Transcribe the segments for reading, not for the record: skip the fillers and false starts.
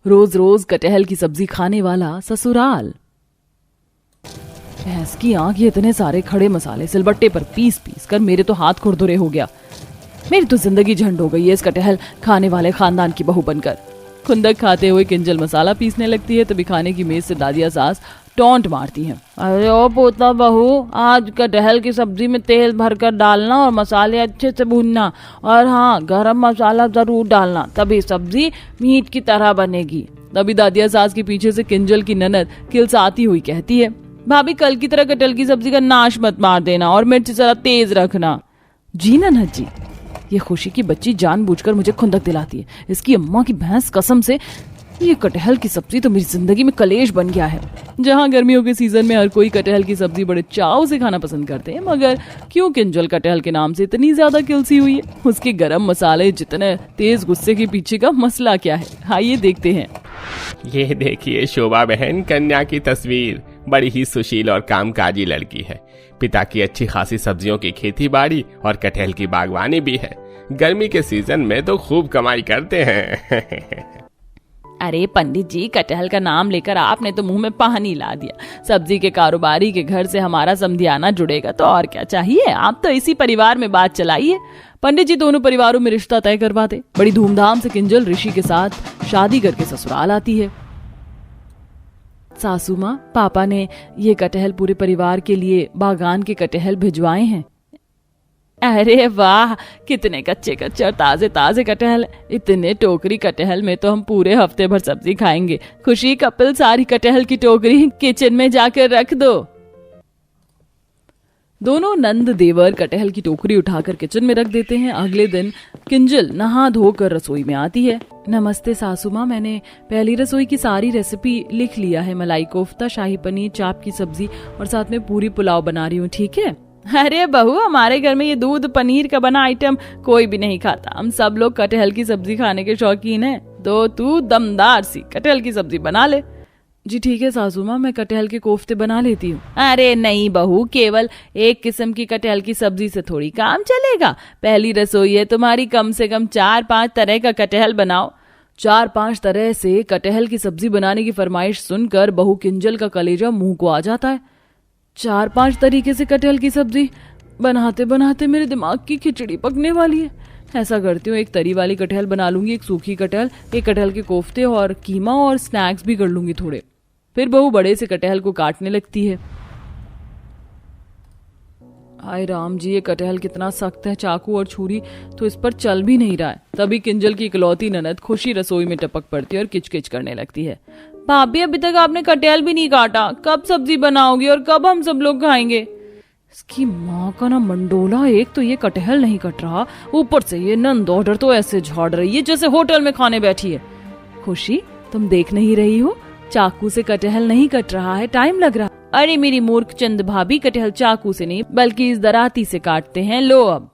रोज रोज कटहल की सब्जी खाने वाला ससुराल। भैंस की आंख, ये इतने सारे खड़े मसाले सिलबट्टे पर पीस पीस कर मेरे तो हाथ खुरदुरे हो गया। मेरी तो जिंदगी झंड हो गई है इस कटहल खाने वाले खानदान की बहू बनकर। खुंदक खाते हुए किंजल मसाला पीसने लगती है, तभी खाने की मेज से दादिया सास टॉन्ट मारती हैं। अरे ओ पोता बहू, आज कटहल की सब्जी में तेल भरकर डालना और मसाले अच्छे से भूनना, और हाँ, गरम मसाला जरूर डालना, तभी सब्जी मीट की तरह बनेगी। तभी दादिया सास के पीछे से किंजल की ननद किलसाती हुई कहती है, भाभी कल की तरह कटहल की सब्जी का नाश मत मार देना और मिर्च जरा तेज रखना। जी ननद जी। ये खुशी की बच्ची जानबूझकर मुझे खुंदक दिलाती है। इसकी अम्मा की भैंस कसम से, ये कटहल की सब्जी तो मेरी जिंदगी में कलेश बन गया है। जहाँ गर्मियों के सीजन में हर कोई कटहल की सब्जी बड़े चाव से खाना पसंद करते हैं, मगर क्यों किंजल कटहल के नाम से इतनी ज्यादा किलसी हुई है? उसके गरम मसाले जितने तेज गुस्से के पीछे का मसला क्या है, आइए देखते हैं। ये देखिए शोभा बहन, कन्या की तस्वीर। बड़ी ही सुशील और कामकाजी लड़की है। पिता की अच्छी खासी सब्जियों की खेती बाड़ी और कटहल की बागवानी भी है। गर्मी के सीजन में तो खूब कमाई करते हैं। अरे पंडित जी, कटहल का नाम लेकर आपने तो मुंह में पानी ला दिया। सब्जी के कारोबारी के घर से हमारा समधियाना जुड़ेगा तो और क्या चाहिए। आप तो इसी परिवार में बात चलाइए। पंडित जी दोनों परिवारों में रिश्ता तय करवाते। बड़ी धूमधाम से किंजल ऋषि के साथ शादी करके ससुराल आती है। सासू माँ, पापा ने ये कटहल पूरे परिवार के लिए बागान के कटहल भिजवाए हैं। अरे वाह, कितने कच्चे कच्चे और ताजे ताजे कटहल। इतने टोकरी कटहल में तो हम पूरे हफ्ते भर सब्जी खाएंगे। खुशी, कपिल, सारी कटहल की टोकरी किचन में जाकर रख दो। दोनों नंद देवर कटहल की टोकरी उठाकर किचन में रख देते हैं। अगले दिन किंजल नहा धोकर रसोई में आती है। नमस्ते सासू माँ, मैंने पहली रसोई की सारी रेसिपी लिख लिया है। मलाई कोफ्ता, शाही पनीर, चाप की सब्जी और साथ में पूरी पुलाव बना रही हूँ, ठीक है? अरे बहू, हमारे घर में ये दूध पनीर का बना आइटम कोई भी नहीं खाता। हम सब लोग कटहल की सब्जी खाने के शौकीन हैं, तो तू दमदार सी कटहल की सब्जी बना ले। जी ठीक है सासू माँ, मैं कटहल के कोफ्ते बना लेती हूँ। अरे नहीं बहू, केवल एक किस्म की कटहल की सब्जी से थोड़ी काम चलेगा। पहली रसोई है तुम्हारी, कम से कम 4-5 तरह का कटहल बनाओ। 4-5 तरह से कटहल की सब्जी बनाने की फरमाइश सुनकर बहू किंजल का कलेजा मुंह को आ जाता है। 4-5 तरीके से कटहल की सब्जी बनाते बनाते मेरे दिमाग की खिचड़ी पकने वाली है। ऐसा करती हूँ, एक तरी वाली कटहल बना लूंगी, एक सूखी कटहल, एक कटहल के कोफ्ते और कीमा और स्नैक्स भी कर लूंगी थोड़े। फिर बहू बड़े से कटहल को काटने लगती है। हाय राम जी, ये कटहल कितना सख्त है। चाकू और छुरी तो इस पर चल भी नहीं रहा है। तभी किंजल की इकलौती ननद खुशी रसोई में टपक पड़ती है और किचकिच करने लगती है। भाभी, अभी तक आपने कटहल भी नहीं काटा, कब सब्जी बनाओगी और कब हम सब लोग खाएंगे? इसकी माँ का ना मंडोला, एक तो ये कटहल नहीं कट रहा, ऊपर से ये नंद ऑर्डर तो ऐसे झाड़ रही है जैसे होटल में खाने बैठी है। खुशी, तुम देख नहीं रही हो? चाकू से कटहल नहीं कट रहा है, टाइम लग रहा। अरे मेरी मूर्ख चंद भाभी, कटहल चाकू से नहीं बल्कि इस दराती से काटते हैं। लो अब।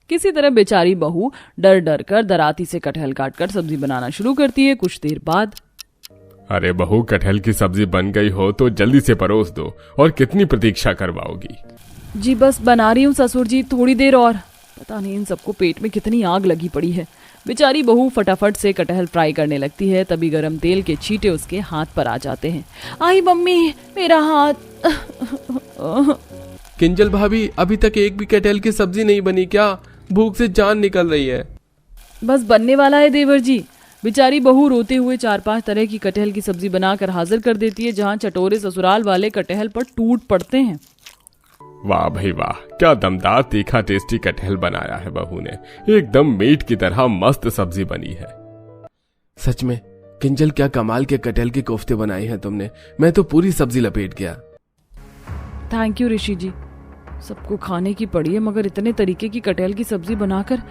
किसी तरह बेचारी बहू डर डर कर दराती से कटहल काटकर सब्जी बनाना शुरू करती है। कुछ देर बाद, अरे बहू, कटहल की सब्जी बन गई हो तो जल्दी से परोस दो। और कितनी प्रतीक्षा करवाओगी? जी बस बना रही हूँ ससुर जी, थोड़ी देर और। पता नहीं इन सबको पेट में कितनी आग लगी पड़ी है। बेचारी बहू फटाफट से कटहल फ्राई करने लगती है। तभी गरम तेल के छींटे उसके हाथ पर आ जाते हैं। आई मम्मी, मेरा हाथ। किंजल भाभी, अभी तक एक भी कटहल की सब्जी नहीं बनी क्या? भूख से जान निकल रही है। बस बनने वाला है देवर जी। बेचारी बहू रोते हुए 4-5 तरह की कटहल की सब्जी बनाकर हाजिर कर देती है, जहाँ चटोरे ससुराल वाले कटहल पर टूट पड़ते हैं। वाह भाई वाह, क्या दमदार तीखा टेस्टी कटहल बनाया है बहू ने। एकदम मीट की तरह मस्त सब्जी बनी है। सच में किंजल, क्या कमाल के कटहल के कोफ्ते बनाए हैं तुमने। मैं तो पूरी सब्जी लपेट गया। थैंक यू ऋषि जी। सबको खाने की पड़ी है, मगर इतने तरीके की कटहल की सब्जी बनाकर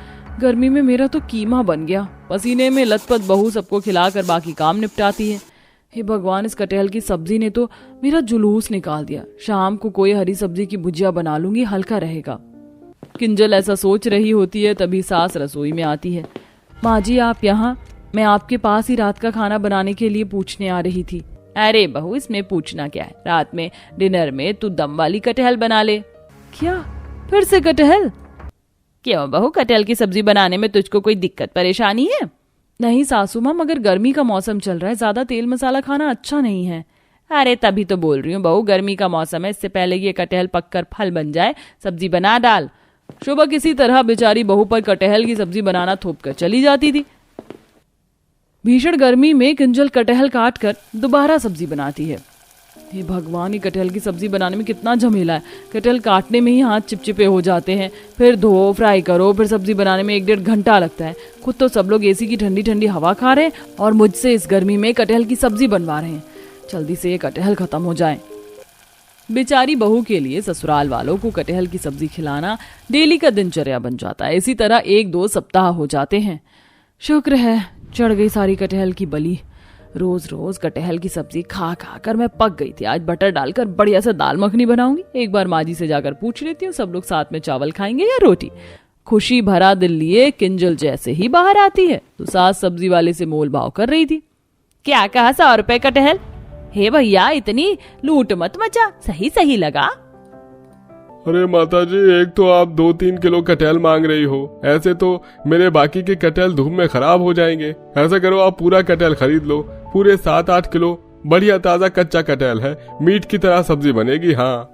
गर्मी में मेरा तो कीमा बन गया। पसीने में लथपथ बहू सबको खिलाकर बाकी काम निपटाती है। हे भगवान, इस कटहल की सब्जी ने तो मेरा जुलूस निकाल दिया। शाम को कोई हरी सब्जी की भुजिया बना लूंगी, हल्का रहेगा। किंजल ऐसा सोच रही होती है, तभी सास रसोई में आती है। माँ जी, आप यहाँ? मैं आपके पास ही रात का खाना बनाने के लिए पूछने आ रही थी। अरे बहू, इसमें पूछना क्या है। रात में डिनर में तू दम वाली कटहल बना ले। क्या, फिर से कटहल? क्यों बहू, कटहल की सब्जी बनाने में तुझको कोई दिक्कत परेशानी है? नहीं सासू माँ, मगर गर्मी का मौसम चल रहा है, ज्यादा तेल मसाला खाना अच्छा नहीं है। अरे तभी तो बोल रही हूँ बहू, गर्मी का मौसम है, इससे पहले ये कटहल पककर फल बन जाए सब्जी बना डाल। शोभा किसी तरह बेचारी बहू पर कटहल की सब्जी बनाना थोप कर चली जाती थी। भीषण गर्मी में किंजल कटहल काट कर दोबारा सब्जी बनाती है। हे भगवान, ये कटहल की सब्जी बनाने में कितना झमेला है। कटहल काटने में ही हाथ चिपचिपे हो जाते हैं, फिर धो फ्राई करो, फिर सब्जी बनाने में 1-1.5 घंटा लगता है। खुद तो सब लोग एसी की ठंडी ठंडी हवा खा रहे हैं और मुझसे इस गर्मी में कटहल की सब्जी बनवा रहे हैं। जल्दी से ये कटहल खत्म हो जाए। बेचारी बहू के लिए ससुराल वालों को कटहल की सब्जी खिलाना डेली का दिनचर्या बन जाता है। इसी तरह 1-2 सप्ताह हो जाते हैं। शुक्र है चढ़ गई सारी कटहल की बली। रोज रोज कटहल की सब्जी खा खा कर मैं पक गई थी। आज बटर डालकर बढ़िया से दाल मखनी बनाऊंगी। एक बार माँ जी से जाकर पूछ लेती हूँ, सब लोग साथ में चावल खाएंगे या रोटी। खुशी भरा दिल लिए किंजल जैसे ही बाहर आती है तो सास सब्जी वाले से मोल भाव कर रही थी। क्या कहा, 100 रुपए कटहल? हे भैया, इतनी लूट मत मचा, सही सही लगा। अरे माताजी, एक तो आप 2-3 किलो कटहल मांग रही हो, ऐसे तो मेरे बाकी के कटहल धूप में खराब हो जाएंगे। ऐसा करो, आप पूरा कटहल खरीद लो, पूरे 7-8 किलो। बढ़िया ताजा कच्चा कटहल है, मीट की तरह सब्जी बनेगी। हाँ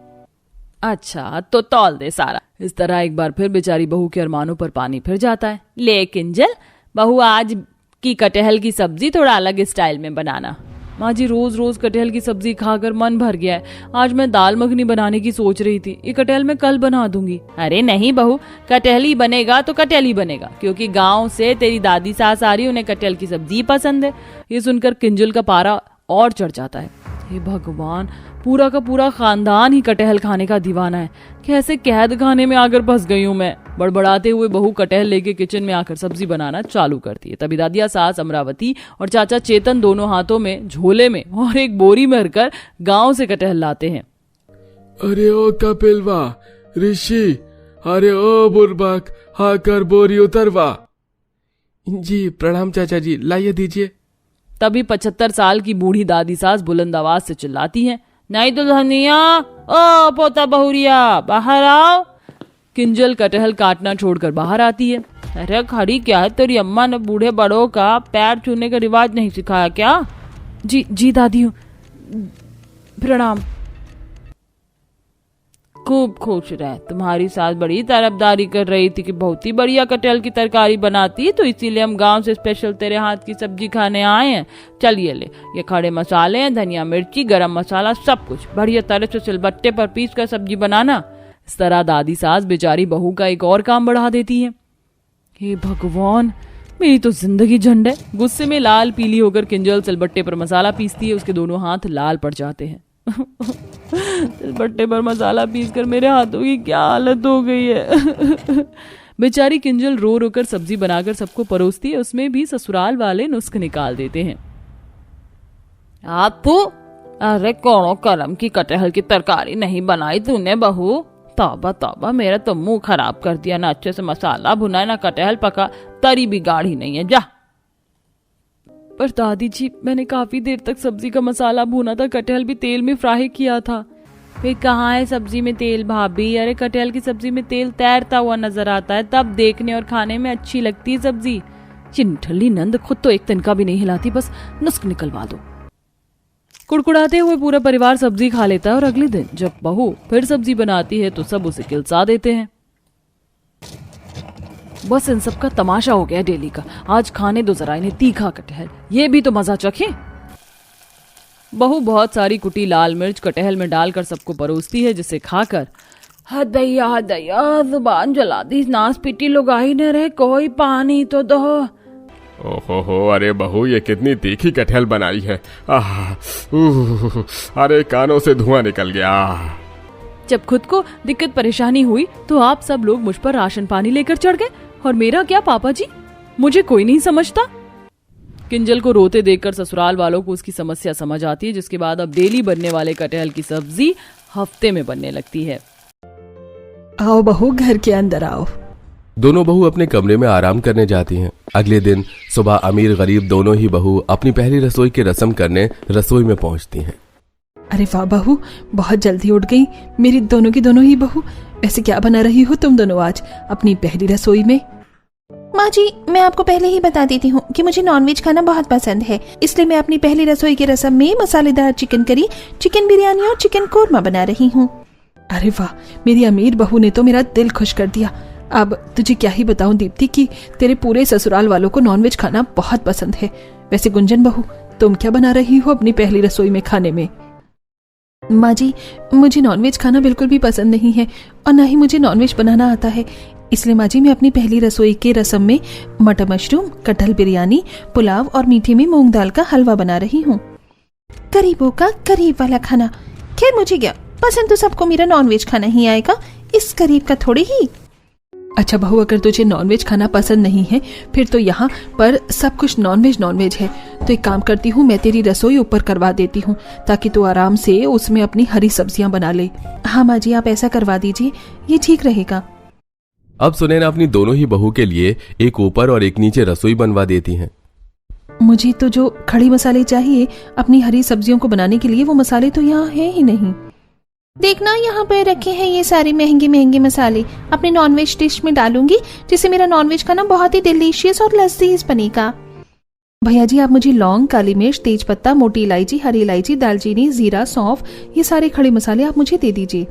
अच्छा, तो तौल दे सारा। इस तरह एक बार फिर बेचारी बहू के अरमानों पर पानी फिर जाता है। ले किंजल, बहू आज की कटहल की सब्जी थोड़ा अलग स्टाइल में बनाना। माँ जी, रोज रोज कटहल की सब्जी खाकर मन भर गया है। आज मैं दाल मखनी बनाने की सोच रही थी। ये कटहल मैं कल बना दूंगी। अरे नहीं बहू, कटहल ही बनेगा तो कटहल ही बनेगा, क्योंकि गांव से तेरी दादी सास आ रही, उन्हें कटहल की सब्जी पसंद है। ये सुनकर किंजल का पारा और चढ़ जाता है। हे भगवान, पूरा का पूरा खानदान ही कटहल खाने का दीवाना है। कैसे कैद खाने में आकर फंस गई हूँ मैं। बड़बड़ाते हुए बहू कटहल लेके किचन में आकर सब्जी बनाना चालू करती है। तभी दादिया सास अमरावती और चाचा चेतन दोनों हाथों में झोले में और एक बोरी में भरकर गांव से कटहल लाते हैं। अरे ओ कपिलवा, ऋषि, अरे ओ बुर्बक, हाकर बोरी उतरवा। जी प्रणाम चाचा जी, लाइए दीजिए। तभी 75 साल की बूढ़ी दादी सास बुलंद आवाज से चिल्लाती है, नहीं दुल्हनिया, ओ पोता बहुरिया, बाहर आओ। किंजल कटहल काटना छोड़कर बाहर आती है। अरे खड़ी क्या है, तेरी अम्मा ने बूढ़े बड़ों का पैर छूने का रिवाज नहीं सिखाया क्या? जी दादी, प्रणाम। खूब खुश रहे। तुम्हारी सास बड़ी तरफदारी कर रही थी कि बहुत ही बढ़िया कटहल की तरकारी बनाती है, तो इसीलिए हम गांव से स्पेशल तेरे हाथ की सब्जी खाने आए हैं। चलिए ले, ये खड़े मसाले हैं, धनिया मिर्ची गरम मसाला, सब कुछ बढ़िया तरह से सिलबट्टे पर पीस कर सब्जी बनाना। इस तरह दादी सास बेचारी बहू का एक और काम बढ़ा देती है। हे भगवान, मेरी तो जिंदगी झंड है। गुस्से में लाल पीली होकर किंजल सिलबट्टे पर मसाला पीसती है। उसके दोनों हाथ लाल पड़ जाते हैं। सिलबट्टे पर मसाला पीसकर मेरे हाथों की क्या हालत हो गई है। बेचारी किंजल रो रो कर सब्जी बनाकर सबको परोसती है। उसमें भी ससुराल वाले नुस्ख निकाल देते हैं। आपू, अरे कौनो करम की कटहल की तरकारी नहीं बनाई तूने बहू? तौबा तौबा, मेरा तो मुंह खराब कर दिया। ना अच्छे से मसाला भुना, ना कटहल पका, तरी भी गाढ़ी नहीं है। जा। पर दादी जी, मैंने काफी देर तक सब्जी का मसाला भुना था, कटहल भी तेल में फ्राई किया था। फिर कहाँ है सब्जी में तेल भाभी? अरे कटहल की सब्जी में तेल तैरता हुआ नजर आता है, तब देखने और खाने में अच्छी लगती है सब्जी। चिंठली नंद खुद तो एक तिनका भी नहीं हिलाती, बस नुस्ख निकलवा दो। कुड़कुड़ाते हुए पूरा परिवार सब्जी खा लेता है और अगले दिन जब बहू फिर सब्जी बनाती है तो सब उसे किलसा देते हैं। बस इन सब का तमाशा हो गया डेली का। आज खाने दो जरा इन्हें तीखा कटहल, ये भी तो मजा चखे। बहू बहुत सारी कुटी लाल मिर्च कटहल में डालकर सबको परोसती है, जिसे खाकर हदैया जुबान जला दी, नास पीटी लोग आई न रहे, कोई पानी तो दो। ओहो, अरे बहू, ये कितनी तीखी कटहल बनाई है। अरे कानों से धुआं निकल गया। जब खुद को दिक्कत परेशानी हुई तो आप सब लोग मुझ पर राशन पानी लेकर चढ़ गए, और मेरा क्या पापा जी, मुझे कोई नहीं समझता। किंजल को रोते देखकर ससुराल वालों को उसकी समस्या समझ आती है, जिसके बाद अब डेली बनने वाले कटहल की सब्जी हफ्ते में बनने लगती है। आओ बहू, घर के अंदर आओ। दोनों बहू अपने कमरे में आराम करने जाती हैं। अगले दिन सुबह अमीर गरीब दोनों ही बहू अपनी पहली रसोई की रस्म करने रसोई में पहुंचती हैं। अरे वाह बहू, बहुत जल्दी उठ गई मेरी दोनों की दोनों ही बहू। ऐसे क्या बना रही हो तुम दोनों आज अपनी पहली रसोई में? माँ जी, मैं आपको पहले ही बता देती हूँ कि मुझे नॉनवेज खाना बहुत पसंद है, इसलिए मैं अपनी पहली रसोई की रसम में मसालेदार चिकन करी, चिकन बिरयानी और चिकन कोरमा बना रही हूँ। अरे वाह, मेरी अमीर बहू ने तो मेरा दिल खुश कर दिया। अब तुझे क्या ही बताऊं दीप्ति कि तेरे पूरे ससुराल वालों को नॉनवेज खाना बहुत पसंद है। वैसे गुंजन बहू, तुम क्या बना रही हो अपनी पहली रसोई में खाने में? माँ जी, मुझे नॉनवेज खाना बिल्कुल भी पसंद नहीं है और ना ही मुझे नॉनवेज बनाना आता है, इसलिए माँ जी मैं अपनी पहली रसोई के रसम में मटर मशरूम, कटहल बिरयानी, पुलाव और मीठे में मूंग दाल का हलवा बना रही हूँ। गरीबों का गरीब वाला खाना। खैर मुझे क्या पसंद, तो सबको मेरा नॉनवेज खाना ही आएगा, इस गरीब का थोड़े ही। अच्छा बहू, अगर तुझे नॉनवेज खाना पसंद नहीं है फिर तो यहाँ पर सब कुछ नॉनवेज है। तो एक काम करती हूँ, मैं तेरी रसोई ऊपर करवा देती हूँ ताकि तू आराम से उसमें अपनी हरी सब्जियां बना ले। हाँ माँ जी, आप ऐसा करवा दीजिए, ये ठीक रहेगा। अब सुनैना अपनी दोनों ही बहू के लिए एक ऊपर और एक नीचे रसोई बनवा देती हैं। मुझे तो जो खड़ी मसाले चाहिए अपनी हरी सब्जियों को बनाने के लिए, वो मसाले तो यहाँ है ही नहीं। देखना, यहाँ पे रखे हैं ये सारे महंगे महंगे मसाले, अपने नॉनवेज डिश में डालूंगी जिससे मेरा नॉनवेज खाना बहुत ही डिलीशियस और लजीज बनेगा। भैया जी, आप मुझे लौंग, काली मिर्च, तेज पत्ता, मोटी इलायची, हरी इलायची, दालचीनी, जीरा, सौंफ, ये सारे खड़े मसाले आप मुझे दे दीजिए।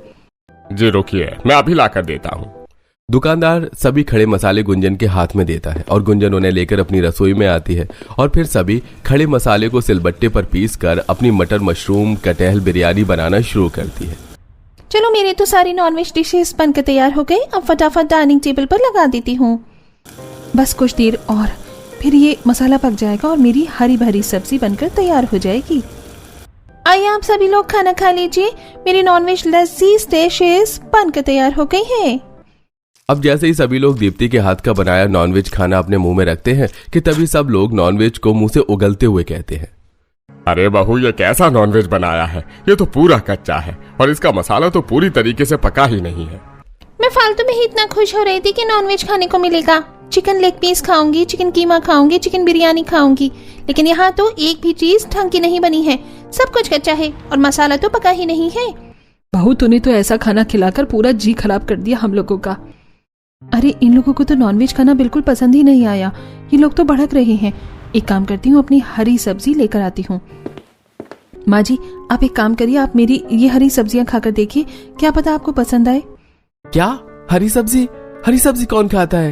जी रुकिए, मैं अभी ला कर देता हूँ। दुकानदार सभी खड़े मसाले गुंजन के हाथ में देता है और गुंजन उन्हें लेकर अपनी रसोई में आती है और फिर सभी खड़े मसाले को सिलबट्टे पर पीस कर अपनी मटर मशरूम कटहल बिरयानी बनाना शुरू करती है। चलो, मेरे तो सारी नॉनवेज डिशेस बनकर तैयार हो गई, अब फटाफट डाइनिंग टेबल पर लगा देती हूँ। बस कुछ देर और फिर ये मसाला पक जाएगा और मेरी हरी भरी सब्जी बनकर तैयार हो जाएगी। आइए आप सभी लोग खाना खा लीजिए, मेरी नॉनवेज लजीज डिशेस बनकर तैयार हो गई हैं। अब जैसे ही सभी लोग दीप्ति के हाथ का बनाया नॉनवेज खाना अपने मुंह में रखते हैं कि तभी सब लोग नॉनवेज को मुंह से उगलते हुए कहते हैं, अरे बहू, ये कैसा नॉनवेज बनाया है, ये तो पूरा कच्चा है और इसका मसाला तो पूरी तरीके से पका ही नहीं है। मैं फालतू में ही इतना खुश हो रही थी कि नॉनवेज खाने को मिलेगा। चिकन लेग पीस खाऊंगी, चिकन कीमा खाऊंगी, चिकन बिरयानी खाऊंगी, लेकिन यहाँ तो एक भी चीज ढंग की नहीं बनी है, सब कुछ कच्चा है और मसाला तो पका ही नहीं है। बहू, तूने तो ऐसा खाना खिलाकर पूरा जी खराब कर दिया हम लोगों का। अरे इन लोगों को तो नॉनवेज खाना बिल्कुल पसंद ही नहीं आया, ये लोग तो भड़क रहे हैं। एक काम करती हूँ, अपनी हरी सब्जी लेकर आती हूँ। माँ जी, आप एक काम करिए, आप मेरी ये हरी सब्जियां खाकर देखिए, क्या पता आपको पसंद आए। क्या हरी सब्जी? हरी सब्जी कौन खाता है?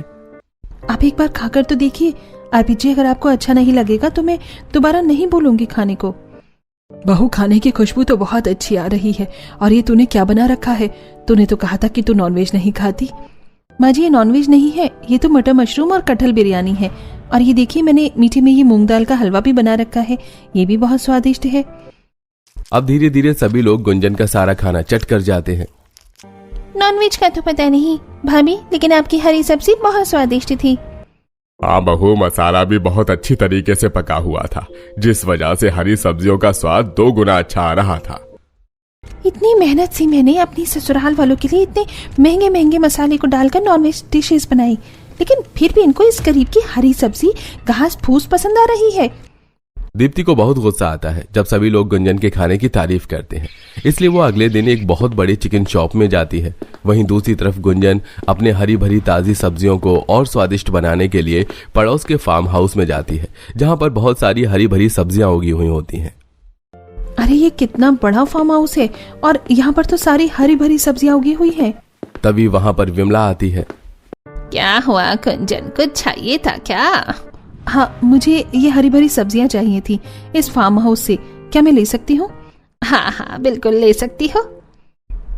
आप एक बार खाकर तो देखिए। आरपीजी, अगर आपको अच्छा नहीं लगेगा तो मैं दोबारा नहीं बोलूंगी खाने को। बहू, खाने की खुशबू तो बहुत अच्छी आ रही है। और ये तूने क्या बना रखा है? तूने तो कहा था कि तू नॉनवेज नहीं खाती। माँ जी, ये नॉनवेज नहीं है, ये तो मटर मशरूम और कटहल बिरयानी है। और ये देखिए, मैंने मीठे में ये मूंग दाल का हलवा भी बना रखा है, ये भी बहुत स्वादिष्ट है। अब धीरे धीरे सभी लोग गुंजन का सारा खाना चट कर जाते हैं। नॉनवेज का तो पता नहीं भाभी, लेकिन आपकी हरी सब्जी बहुत स्वादिष्ट थी। हाँ बहू, मसाला भी बहुत अच्छी तरीके से पका हुआ था, जिस वजह से हरी सब्जियों का स्वाद 2 गुना अच्छा आ रहा था। इतनी मेहनत से मैंने अपनी ससुराल वालों के लिए इतने महंगे महंगे मसाले को डालकर नॉनवेज डिशेस बनाई, लेकिन फिर भी इनको इस गरीब की हरी सब्जी घास फूस पसंद आ रही है। दीप्ति को बहुत गुस्सा आता है जब सभी लोग गुंजन के खाने की तारीफ करते हैं, इसलिए वो अगले दिन एक बहुत बड़े चिकन शॉप में जाती है। वहीं दूसरी तरफ गुंजन अपने हरी भरी ताजी सब्जियों को और स्वादिष्ट बनाने के लिए पड़ोस के फार्म हाउस में जाती है, जहां पर बहुत सारी हरी भरी सब्जियां उगी हुई होती हैं। अरे ये कितना बड़ा फार्म हाउस है और यहाँ पर तो सारी हरी भरी सब्जियां उगी हुई हैं। तभी वहां पर विमला आती है। क्या हुआ गुंजन, कुछ चाहिए था क्या? हाँ, मुझे ये हरी भरी सब्जियां चाहिए थी इस फार्म हाउस से, क्या मैं ले सकती हूँ? हाँ हाँ बिल्कुल ले सकती हो।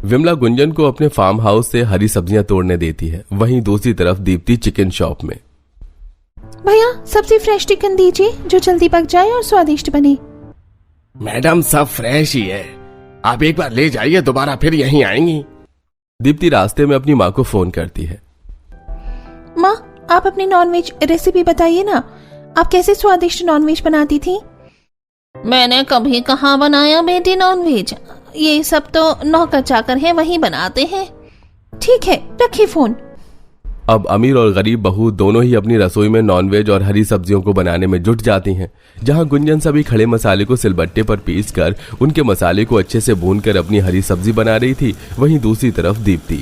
विमला गुंजन को अपने फार्म हाउस से हरी सब्जियां तोड़ने देती है। वहीं दूसरी तरफ दीप्ति चिकन शॉप में। भैया, सब्जी फ्रेश चिकन दीजिए जो जल्दी पक जाए और स्वादिष्ट बने। मैडम, सब फ्रेश ही है, आप एक बार ले जाइए, दोबारा फिर यहीं आएंगी। दीप्ति रास्ते में अपनी माँ को फोन करती है। माँ, आप अपनी नॉनवेज रेसिपी बताइए ना, आप कैसे स्वादिष्ट नॉनवेज बनाती थी? मैंने कभी कहाँ बनाया बेटी नॉनवेज, ये सब तो नौकर चाकर है, वही बनाते हैं। ठीक है, रखिए फोन। अब अमीर और गरीब बहू दोनों ही अपनी रसोई में नॉनवेज और हरी सब्जियों को बनाने में जुट जाती हैं। जहां गुंजन सभी खड़े मसाले को सिलबट्टे पर पीसकर उनके मसाले को अच्छे से भूनकर अपनी हरी सब्जी बना रही थी, वहीं दूसरी तरफ दीप्ति।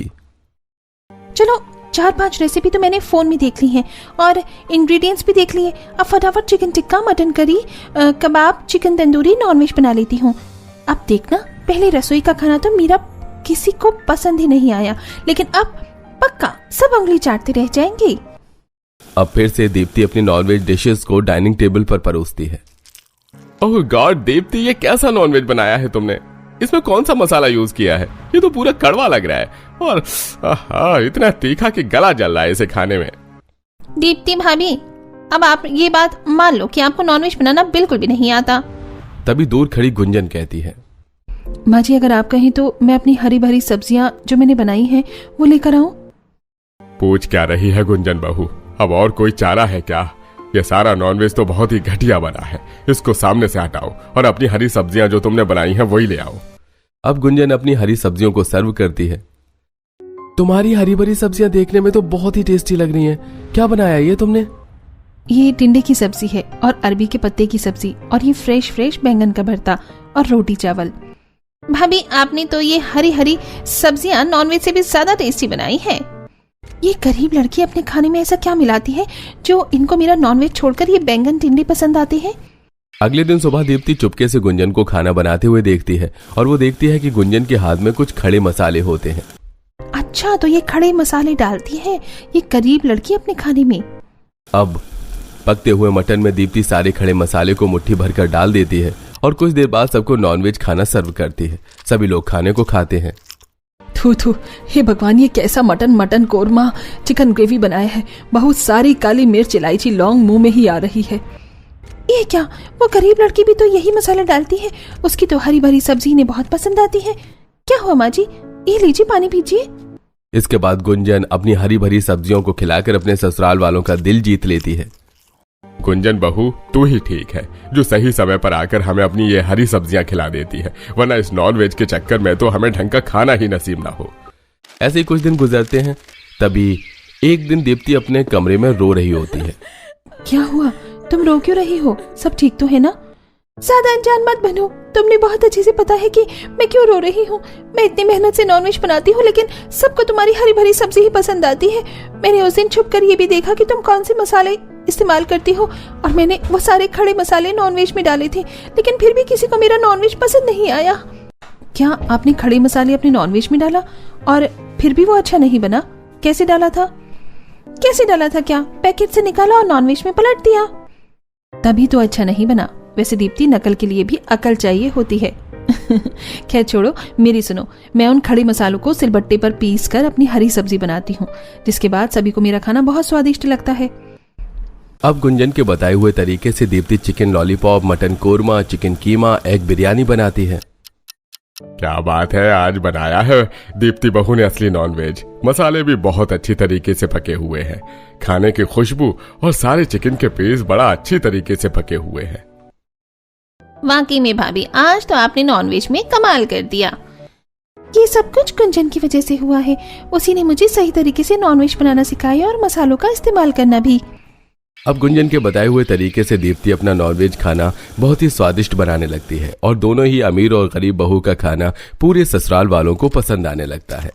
चलो 4-5 रेसिपी तो मैंने फोन में देख ली हैं और इंग्रेडिएंट्स भी देख लिए। अब फटाफट चिकन टिक्का, मटन करी, कबाब, चिकन तंदूरी, नॉनवेज बना लेती हूँ। अब देखना, पहले रसोई का खाना तो मेरा किसी को पसंद ही नहीं आया, लेकिन अब पक्का सब उंगली चाटते रह जाएंगे। अब फिर से दीप्ति अपनी नॉनवेज डिशेस को डाइनिंग टेबल पर परोसती है। ओह गॉड दीप्ति, ये कैसा नॉनवेज बनाया है तुमने? इसमें कौन सा मसाला यूज किया है? ये तो पूरा कड़वा लग रहा है और इतना तीखा कि गला जल रहा है इसे खाने में। दीप्ति भाभी, अब आप ये बात मान लो कि आपको नॉनवेज बनाना बिल्कुल भी नहीं आता। तभी दूर खड़ी गुंजन कहती है, माँ जी अगर आप कहें तो मैं अपनी हरी भरी सब्जियां जो मैंने बनाई हैं वो लेकर आऊं। पूछ क्या रही है गुंजन बहू, अब और कोई चारा है क्या? ये सारा नॉनवेज तो बहुत ही घटिया बना है, इसको सामने से हटाओ और अपनी हरी सब्जियां जो तुमने बनाई हैं वही ले आओ। अब गुंजन अपनी हरी सब्जियों को सर्व करती है। तुम्हारी हरी भरी सब्जियां देखने में तो बहुत ही टेस्टी लग रही हैं। क्या बनाया ये तुमने? ये टिंडे की सब्जी है और अरबी के पत्ते की सब्जी और ये फ्रेश बैंगन का भरता और रोटी चावल। भाभी आपने तो ये हरी हरी सब्जियां नॉनवेज से भी ज्यादा टेस्टी बनाई है। ये गरीब लड़की अपने खाने में ऐसा क्या मिलाती है जो इनको मेरा नॉनवेज छोड़कर ये बैंगन टिंडे पसंद आते हैं। अगले दिन सुबह दीप्ति चुपके से गुंजन को खाना बनाते हुए देखती है और वो देखती है कि गुंजन के हाथ में कुछ खड़े मसाले होते हैं। अच्छा, तो ये खड़े मसाले डालती है ये गरीब लड़की अपने खाने में। अब पकते हुए मटन में दीप्ति सारे खड़े मसाले को मुट्ठी भरकर डाल देती है और कुछ देर बाद सबको नॉनवेज खाना सर्व करती है। सभी लोग खाने को खाते हैं। थू, हे भगवान, ये कैसा मटन कोरमा चिकन ग्रेवी बनाया है। बहुत सारी काली मिर्च, इलायची, लौंग मुंह में ही आ रही है। ये क्या, वो गरीब लड़की भी तो यही मसाला डालती है। उसकी तो हरी भरी सब्जी इन्हें बहुत पसंद आती है। क्या हुआ माँ जी, ये लीजिए पानी पीजिए। इसके बाद गुंजन अपनी हरी भरी सब्जियों को खिलाकर अपने ससुराल वालों का दिल जीत लेती है। गुंजन बहू, तू ही ठीक है जो सही समय पर आकर हमें अपनी ये हरी सब्जियां खिला देती है, वरना इस नॉनवेज के चक्कर में तो हमें ढंग का खाना ही नसीब ना हो। ऐसे ही कुछ दिन गुजरते हैं। तभी एक दिन दीप्ति अपने कमरे में रो रही होती है। क्या हुआ, तुम रो क्यों रही हो? सब ठीक तो है ना? ज्यादा अनजान मत बनो, तुमने बहुत अच्छे से पता है कि मैं क्यों रो रही हूँ। मैं इतनी मेहनत से नॉनवेज बनाती हूँ लेकिन सबको तुम्हारी हरी भरी सब्जी ही पसंद आती है। मैंने उस दिन छुप कर ये भी देखा कि तुम कौन से मसाले इस्तेमाल करती हो और मैंने वो सारे खड़े मसाले नॉनवेज में डाले थे, लेकिन फिर भी किसी को मेरा नॉनवेज पसंद नहीं आया। क्या आपने खड़े मसाले अपने नॉनवेज में डाला और फिर भी वो अच्छा नहीं बना? कैसे डाला था? क्या पैकेट से निकाला और नॉनवेज में पलट दिया? तभी तो अच्छा नहीं बना। वैसे दीप्ति, नकल के लिए भी अकल चाहिए होती है। खैर छोड़ो, मेरी सुनो। मैं उन खड़े मसालों को सिलबट्टे पर पीस कर अपनी हरी सब्जी बनाती हूँ, जिसके बाद सभी को मेरा खाना बहुत स्वादिष्ट लगता है। अब गुंजन के बताए हुए तरीके से Deepti chicken lollipop, mutton korma, chicken keema, egg biryani बनाती है। क्या बात है, आज बनाया है दीप्ति बहू ने असली नॉनवेज। मसाले भी बहुत अच्छी तरीके से पके हुए हैं। खाने की खुशबू और सारे चिकन के पीस बड़ा अच्छी तरीके से पके हुए हैं। वाकई में भाभी, आज तो आपने नॉनवेज में कमाल कर दिया। ये सब कुछ गुंजन की वजह से हुआ है। उसी ने मुझे सही तरीके से नॉनवेज बनाना सिखाया और मसालों का इस्तेमाल करना भी। अब गुंजन के बताए हुए तरीके से दीप्ति अपना नॉनवेज खाना बहुत ही स्वादिष्ट बनाने लगती है और दोनों ही अमीर और गरीब बहू का खाना पूरे ससुराल वालों को पसंद आने लगता है।